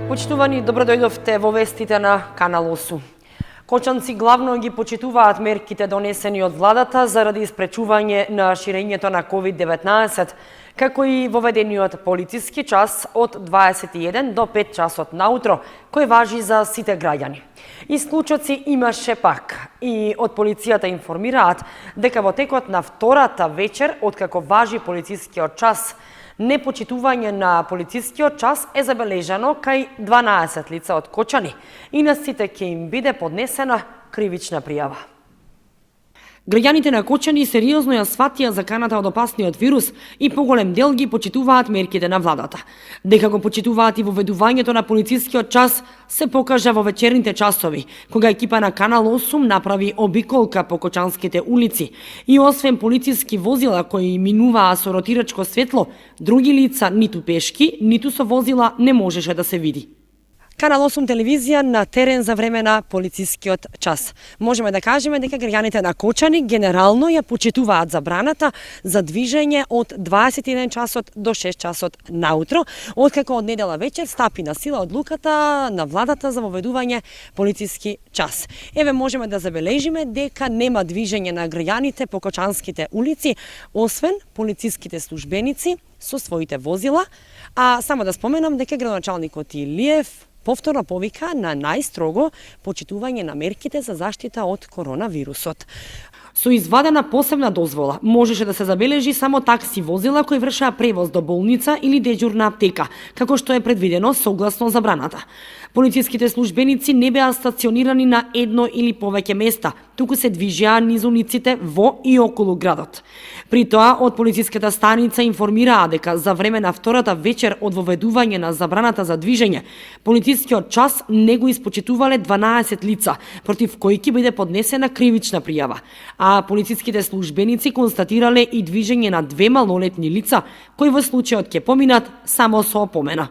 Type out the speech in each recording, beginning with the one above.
Почитувани, добро дојдовте во вестите на Канал 8. Кочанци главно ги почитуваат мерките донесени од владата заради спречување на ширењето на COVID-19, како и воведениот полициски час од 21 до 5 часот наутро, кој важи за сите граѓани. Исклучоци имаше пак и од полицијата информираат дека во текот на втората вечер, откако важи полицискиот час, непочитување на полицискиот час е забележано кај 12 лица од Кочани и на сите ќе им биде поднесена кривична пријава. Граѓаните на Кочани сериозно ја сватија заканата од опасниот вирус и поголем дел ги почитуваат мерките на владата. Дека го почитуваат и воведувањето на полицискиот час се покажа во вечерните часови, кога екипа на Канал 8 направи обиколка по кочанските улици и освен полициски возила кои минуваа со ротирачко светло, други лица ниту пешки, ниту со возила не можеше да се види. Канал 8 телевизија на терен за време на полицискиот час. Можеме да кажеме дека граѓаните на Кочани генерално ја почитуваат забраната за движење од 21 часот до 6 часот наутро, откако од недела вечер стапи на сила одлуката на владата за воведување полициски час. Еве можеме да забележиме дека нема движење на граѓаните по кочанските улици, освен полициските службеници со своите возила, а само да споменам дека градоначалникот Илиев повторно повика на најстрого почитување на мерките за заштита од коронавирусот. Со извадена посебна дозвола можеше да се забележи само такси возила кои вршеа превоз до болница или дежурна аптека, како што е предвидено согласно забраната. Полициските службеници не беа стационирани на едно или повеќе места, туку се движеа низ улиците во и околу градот. При тоа, од полициската станица информираа дека за време на втората вечер од воведување на забраната за движење, полицискиот час не го испочитувале 12 лица, против кои ќе биде поднесена кривична пријава, а полициските службеници констатирале и движење на 2 малолетни лица, кои во случајот ќе поминат само со опомена.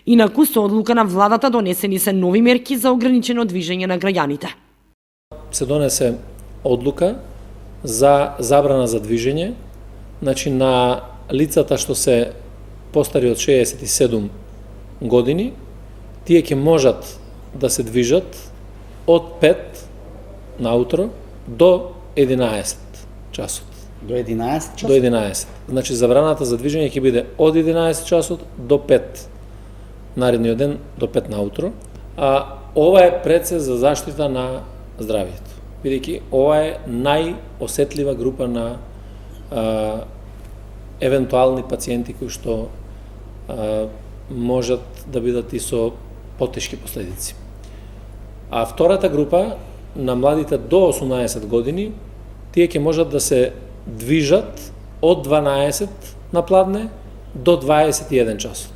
Инаку со одлука на владата донесени се нови мерки за ограничено движење на граѓаните. Се донесе одлука за забрана за движење, значи на лицата што се постари од 67 години, тие ќе можат да се движат од 5 наутро до 11 часот. До 11 часот? До 11. Значи забраната за движење ќе биде од 11 часот до 5 наредниот ден до 5 наутро. А ова е пред за заштита на здравието. Бидејќи ова е најосетлива група на евентуални пациенти кои што можат да бидат и со потешки последици. А втората група на младите до 18 години, тие ќе можат да се движат од 12 на пладне до 21 часот.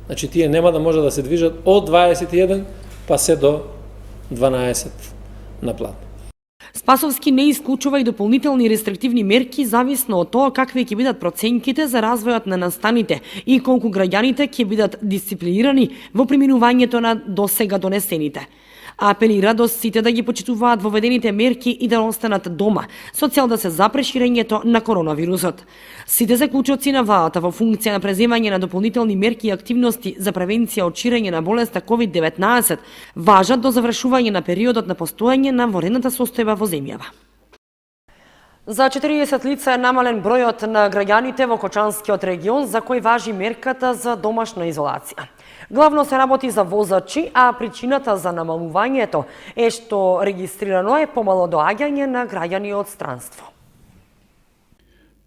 Значи тие нема да можат да се движат од 21 па се до 12 на пладне. Спасовски не исклучува и дополнителни рестриктивни мерки зависно од тоа какви ќе бидат проценките за развојот на настаните и колку граѓаните ќе бидат дисциплинирани во приминувањето на досега донесените. Апелира до сите да ги почитуваат воведените мерки и да останат дома, со цел да се запре ширењето на коронавирусот. Сите заклучоци на владата во функција на преземање на дополнителни мерки и активности за превенција од ширење на болеста COVID-19 важат до завршување на периодот на постоење на воредната состојба во земјава. За 40 лица е намален бројот на граѓаните во Кочанскиот регион за кој важи мерката за домашна изолација. Главно се работи за возачи, а причината за намалувањето е што регистрирано е помало доаѓање на граѓани од странство.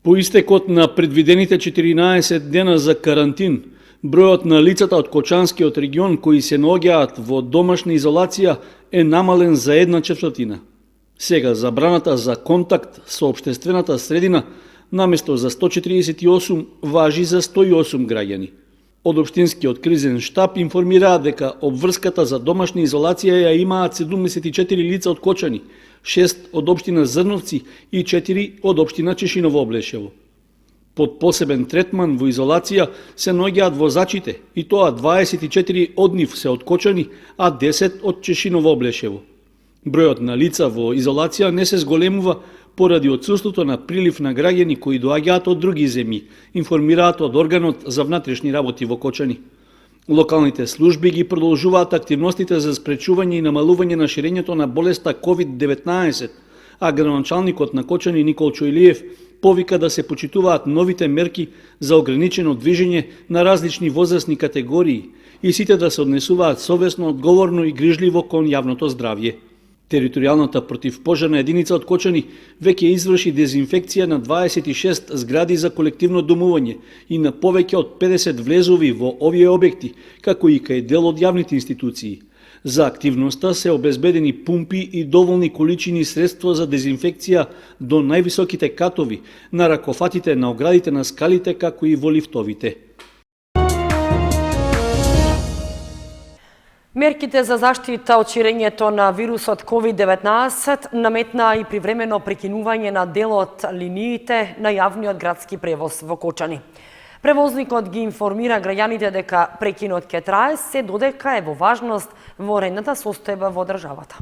По истекот на предвидените 14 дена за карантин, бројот на лицата од Кочанскиот регион кои се наоѓаат во домашна изолација е намален за 1/4. Сега забраната за контакт со општествената средина наместо за 148 важи за 108 граѓани. Од Општинскиот кризен штаб информираа дека обврската за домашна изолација ја имаат 74 лица од Кочани, 6 од општина Зрновци и 4 од општина Чешиново Облешево. Под посебен третман во изолација се наоѓаат возачите, и тоа 24 од нив се од Кочани, а 10 од Чешиново Облешево. Бројот на лица во изолација не се зголемува поради отсуството на прилив на граѓани кои доаѓаат од други земји, информираат од органот за внатрешни работи во Кочани. Локалните служби ги продолжуваат активностите за спречување и намалување на ширењето на болеста COVID-19, а градоначалникот на Кочани Никол Чојлиев повика да се почитуваат новите мерки за ограничено движење на различни возрастни категории и сите да се однесуваат совесно, одговорно и грижливо кон јавното здравје. Територијалната противпожарна единица од Кочани веќе изврши дезинфекција на 26 згради за колективно домување и на повеќе од 50 влезови во овие објекти, како и кај дел од јавните институции. За активноста се обезбедени пумпи и доволни количини средства за дезинфекција до највисоките катови, на ракофатите на оградите на скалите, како и во лифтовите. Мерките за заштита од ширењето на вирусот COVID-19 наметнаа и привремено прекинување на дел од линиите на јавниот градски превоз во Кочани. Превозникот ги информира граѓаните дека прекинот ќе трае се додека е во важност военната состојба во државата.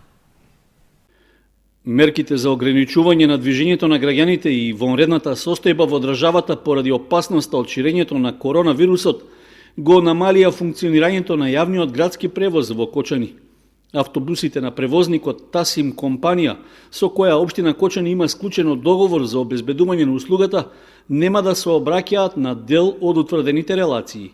Мерките за ограничување на движењето на граѓаните и вонредната состојба во државата поради опасноста од ширењето на коронавирусот го намалија функционирањето на јавниот градски превоз во Кочани. Автобусите на превозникот Тасим компанија, со која општина Кочани има склучено договор за обезбедување на услугата, нема да се обраќаат на дел од утврдените релации.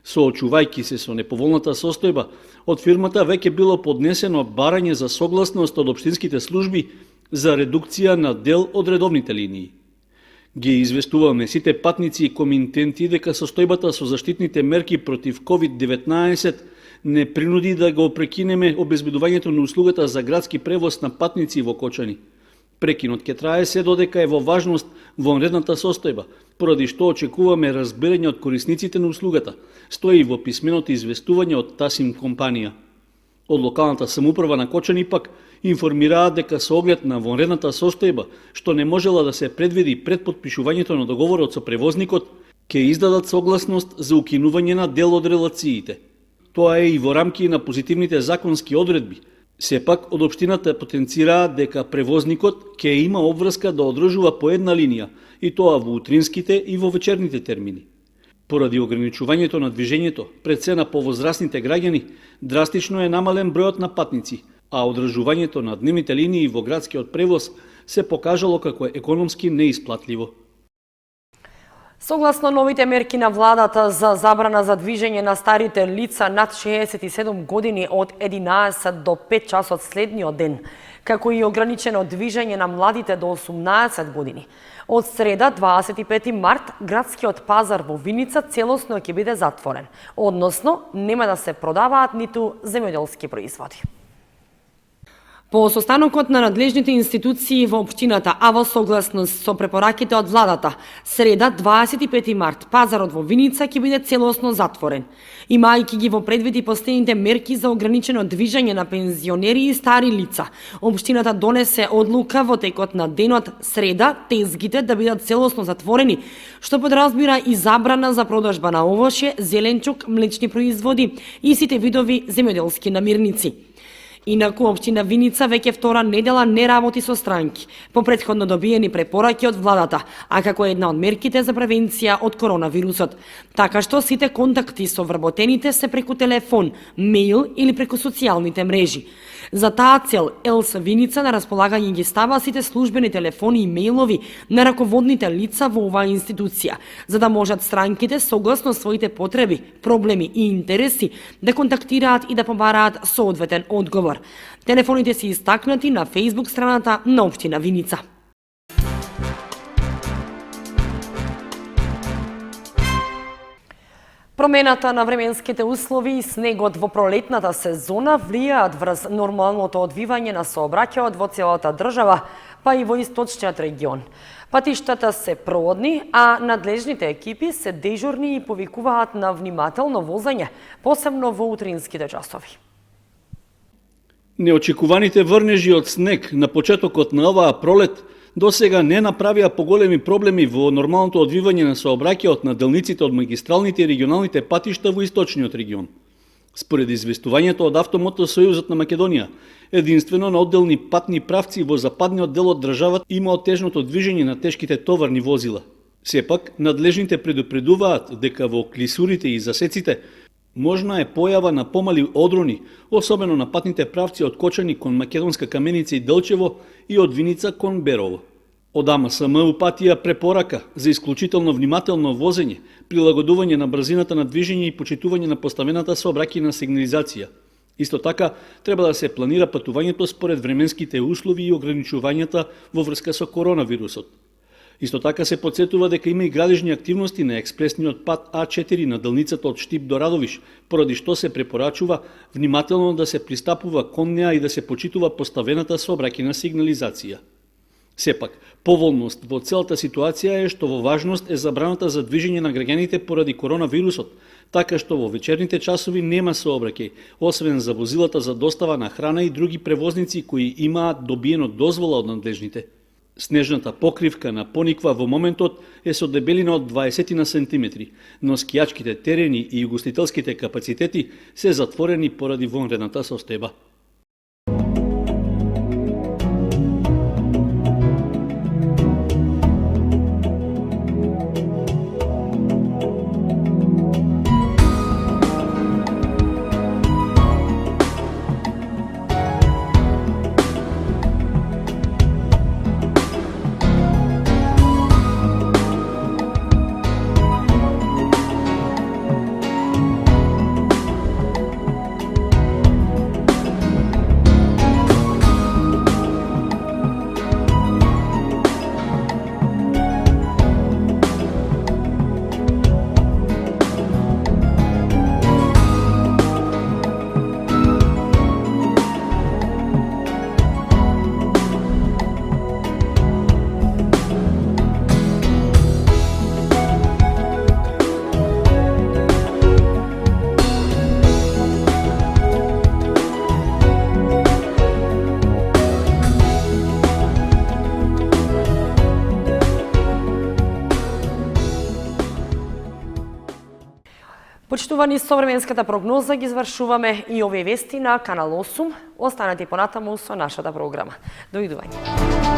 Соочувајќи се со неповолната состојба, од фирмата веќе било поднесено барање за согласност од општинските служби за редукција на дел од редовните линии. Ги известуваме сите патници и комитенти дека состојбата со заштитните мерки против COVID-19 не принуди да го прекинеме обезбедувањето на услугата за градски превоз на патници во Кочани. Прекинот ќе трае се додека е во важност вонредната состојба, поради што очекуваме разбирање од корисниците на услугата, стои во писменото известување од Тасим компанија. Од локалната самоуправа на Кочани пак информираат дека со оглед на вонредната состојба, што не можела да се предвиди пред подпишувањето на договорот со превозникот, ќе издадат согласност за укинување на дел од релациите. Тоа е и во рамки на позитивните законски одредби. Сепак, од општината потенцираат дека превозникот ќе има обврска да одржува по една линија, и тоа во утринските и во вечерните термини. Поради ограничувањето на движењето, пред се на повозрастните граѓани, драстично е намален бројот на патници, а одржувањето на дневните линии во градскиот превоз се покажало како економски неисплатливо. Согласно новите мерки на владата за забрана за движење на старите лица над 67 години од 11 до 5 часот следниот ден, како и ограничено движење на младите до 18 години. Од среда, 25 март, градскиот пазар во Виница целосно ќе биде затворен, односно нема да се продаваат ниту земјоделски производи. По состанокот на надлежните институции во општината, а во согласност со препораките од владата, среда 25 март, пазарот во Виница ќе биде целосно затворен. Имајќи ги во предвид последните мерки за ограничено движење на пензионери и стари лица, општината донесе одлука во текот на денот среда тезгите да бидат целосно затворени, што подразбира и забрана за продажба на овошје, зеленчук, млечни производи и сите видови земјоделски намирници. Инаку, општина Виница веќе втора недела не работи со странки, по претходно добиени препораки од владата, а како една од мерките за превенција од коронавирусот. Така што сите контакти со вработените се преку телефон, мејл или преку социјалните мрежи. За таа цел, ЕЛС Виница на располагање ги става сите службени телефони и мејлови на раководните лица во оваа институција, за да можат странките согласно своите потреби, проблеми и интереси да контактираат и да побараат соодветен одговор. Телефоните се истакнати на Facebook страната на општина Виница. Промената на временските услови и снегот во пролетната сезона влијаат врз нормалното одвивање на сообраќајот во целата држава, па и во источниот регион. Патиштата се проводни, а надлежните екипи се дежурни и повикуваат на внимателно возење, посебно во утринските часови. Неочекуваните врнежи од снег на почетокот на оваа пролет досега не направија поголеми проблеми во нормалното одвивање на сообраќајот на делниците од магистралните и регионалните патишта во источниот регион. Според известувањето од Автомотосојузот на Македонија, единствено на одделни патни правци во западниот дел од државата има отежното движење на тешките товарни возила. Сепак, надлежните предупредуваат дека во клисурите и засеците Можна е појава на помали одрони, особено на патните правци од Кочани кон Македонска Каменица и Делчево и од Виница кон Берово. Од АМСМ упатија препорака за исклучително внимателно возење, прилагодување на брзината на движење и почитување на поставената сообраќајна сигнализација. Исто така, треба да се планира патувањето според временските услови и ограничувањата во врска со коронавирусот. Исто така се подсетува дека има и градежни активности на експресниот пат А4 на делницата од Штип до Радовиш, поради што се препорачува внимателно да се пристапува кон неа и да се почитува поставената сообраќајна сигнализација. Сепак, поволност во целата ситуација е што во важност е забраната за движење на граѓаните поради коронавирусот, така што во вечерните часови нема сообраќај, освен за возилата за достава на храна и други превозници кои имаат добиено дозвола од надлежните. Снежната покривка на Пониква во моментот е со дебелина од 20 на сантиметри, но скијачките терени и угостителските капацитети се затворени поради вонредната состојба. Почитувани, со временската прогноза ги извршуваме и овие вести на Канал 8. Останете понатаму со нашата програма. Довидување.